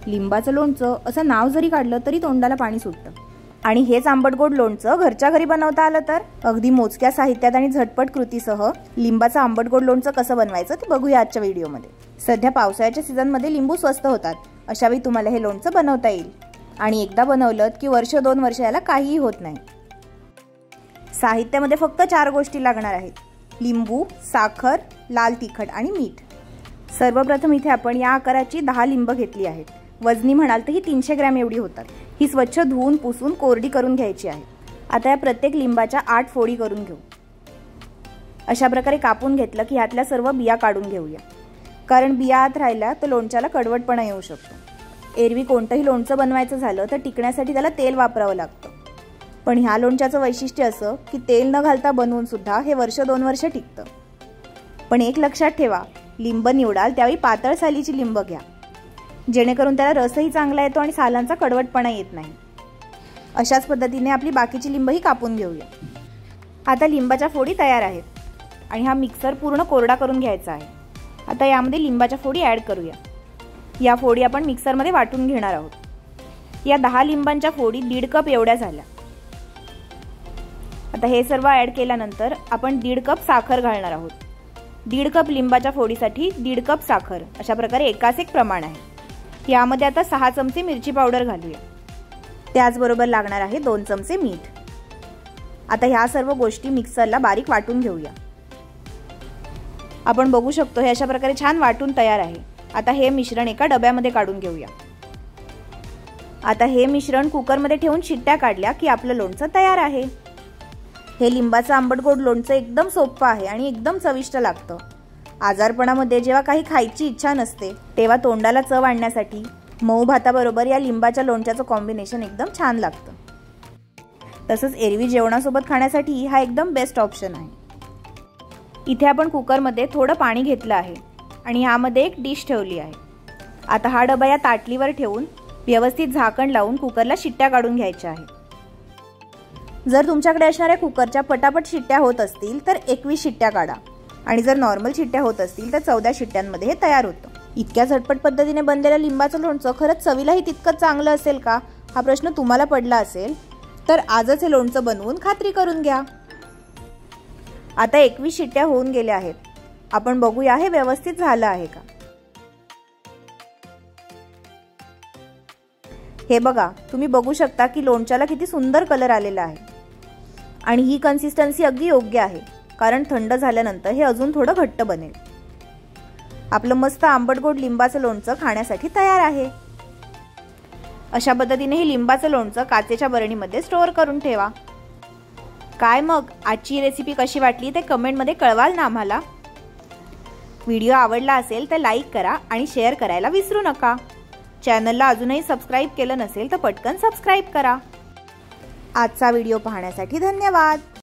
लिंबाचं लोणचं असं नाव जरी काढलं तरी तोंडाला पाणी सुटतं। आणि हेच आंबट गोड लोणचं घरच्या घरी बनवता आलं तर अगदी मोजक्या साहित्यात आणि झटपट कृतीसह लिंबाचं आंबट गोड लोणचं कसं बनवायचं ते बघूया आजच्या व्हिडिओमध्ये। सध्या पावसाळ्याच्या सीझनमध्ये लिंबू स्वस्त होतात, अशा वेळी तुम्हाला हे लोणचं बनवता येईल आणि एकदा बनवलं की वर्ष 2 वर्ष याला काहीही होत नाही। साहित्यामध्ये फक्त 4 गोष्टी लागणार आहेत: लिंबू, साखर, लाल तिखट आणि मीठ। सर्वप्रथम इथे आपण या आकाराची 10 लिंब घेतली आहेत। वजनी म्हणाल तर ही 300 ग्रॅम एवढी होतात। ही स्वच्छ धुवून पुसून कोरडी करून घ्यायची आहे। आता या प्रत्येक लिंबाच्या 8 फोडी करून घेऊ। अशा प्रकारे कापून घेतलं की ह्यातल्या सर्व बिया काढून घेऊया, कारण बिया आत राहिल्या तर लोणच्याला कडवटपणा येऊ शकतो। एरवी कोणतंही लोणचं बनवायचं झालं तर टिकण्यासाठी त्याला तेल वापरावं लागतं, पण ह्या लोणच्याचं वैशिष्ट्य असं की तेल न घालता बनवून सुद्धा हे वर्ष 2 वर्ष टिकतं। पण एक लक्षात ठेवा, लिंब निवडाल त्यावेळी पातळ सालीची लिंब घ्या, जेणेकरून त्याला रसही चांगला येतो आणि सालांचा कडवटपणा येत नाही। अशाच पद्धतीने आपली बाकीची लिंबही कापून घेऊया। आता लिंबाच्या फोडी तयार आहेत आणि हा मिक्सर पूर्ण कोरडा करून घ्यायचा आहे। आता यामध्ये लिंबाच्या फोडी ॲड करूया। या फोडी आपण मिक्सरमध्ये वाटून घेणार आहोत। या 10 लिंबांच्या फोडी 1.5 कप एवढ्या झाल्या। आता हे सर्व ॲड केल्यानंतर आपण 1.5 कप साखर घालणार आहोत। 1.5 कप लिंबाच्या फोडीसाठी 1.5 कप साखर, अशा प्रकारे एकाच एक प्रमाण आहे। यामध्ये आता 6 चमचे मिरची पावडर घालूया। त्याचबरोबर लागणार आहे 2 चमचे मीठ। आता ह्या सर्व गोष्टी मिक्सरला बारीक वाटून घेऊया। आपण बघू शकतो हे अशा प्रकारे छान वाटून तयार आहे। आता हे मिश्रण एका डब्यामध्ये काढून घेऊया। आता हे मिश्रण कुकरमध्ये ठेवून शिट्ट्या काढल्या की आपलं लोणचं तयार आहे। हे लिंबाचं आंबट गोड लोणचं एकदम सोपं आहे आणि एकदम चविष्ट लागतं। आजारपणामध्ये जेव्हा काही खायची इच्छा नसते तेव्हा तोंडाला चव आणण्यासाठी मऊ भाताबरोबर या लिंबाच्या लोणच्याचं कॉम्बिनेशन एकदम छान लागतं। तसंच एरवी जेवणासोबत खाण्यासाठी हा एकदम बेस्ट ऑप्शन आहे। इथे आपण कुकरमध्ये थोडं पाणी घेतलं आहे आणि यामध्ये एक डिश ठेवली आहे। आता हा डबा या ताटलीवर ठेवून व्यवस्थित झाकण लावून कुकरला शिट्ट्या काढून घ्यायच्या आहेत। जर तुमच्याकडे असणाऱ्या कुकरच्या पटापट शिट्ट्या होत असतील तर 21 शिट्ट्या काढा आणि जर नॉर्मल शिट्ट्या होत असतील तर 14 शिट्ट्यांमध्ये हे तयार होतं। इतक्या झटपट पद्धतीने बनलेलं लिंबाचं लोणचं खरंच चवीलाही तितकंच चांगलं असेल का हा प्रश्न तुम्हाला पडला असेल तर आजच हे लोणचं बनवून खात्री करून घ्या। आता 21 शिट्ट्या होऊन गेल्या आहेत। आपण बघूया हे व्यवस्थित झालं आहे का। हे बघा, तुम्ही बघू शकता की लोणच्याला किती सुंदर कलर आलेला आहे आणि ही कन्सिस्टन्सी अगदी योग्य आहे, कारण थंड झाल्यानंतर हे अजून थोडं घट्ट बनेल। आपलं मस्त आंबट गोड लिंबाचं लोणचं खाण्यासाठी तयार आहे। अशा पद्धतीने हे लिंबाचं लोणचं काचेच्या बरणीमध्ये स्टोअर करून ठेवा। काय मग आजची रेसिपी कशी वाटली ते कमेंटमध्ये कळवाल ना आम्हाला। व्हिडिओ आवडला असेल तर लाईक करा आणि शेअर करायला विसरू नका। चॅनलला अजूनही सबस्क्राईब केलं नसेल तर पटकन सबस्क्राईब करा। आजचा व्हिडिओ पाहण्यासाठी धन्यवाद।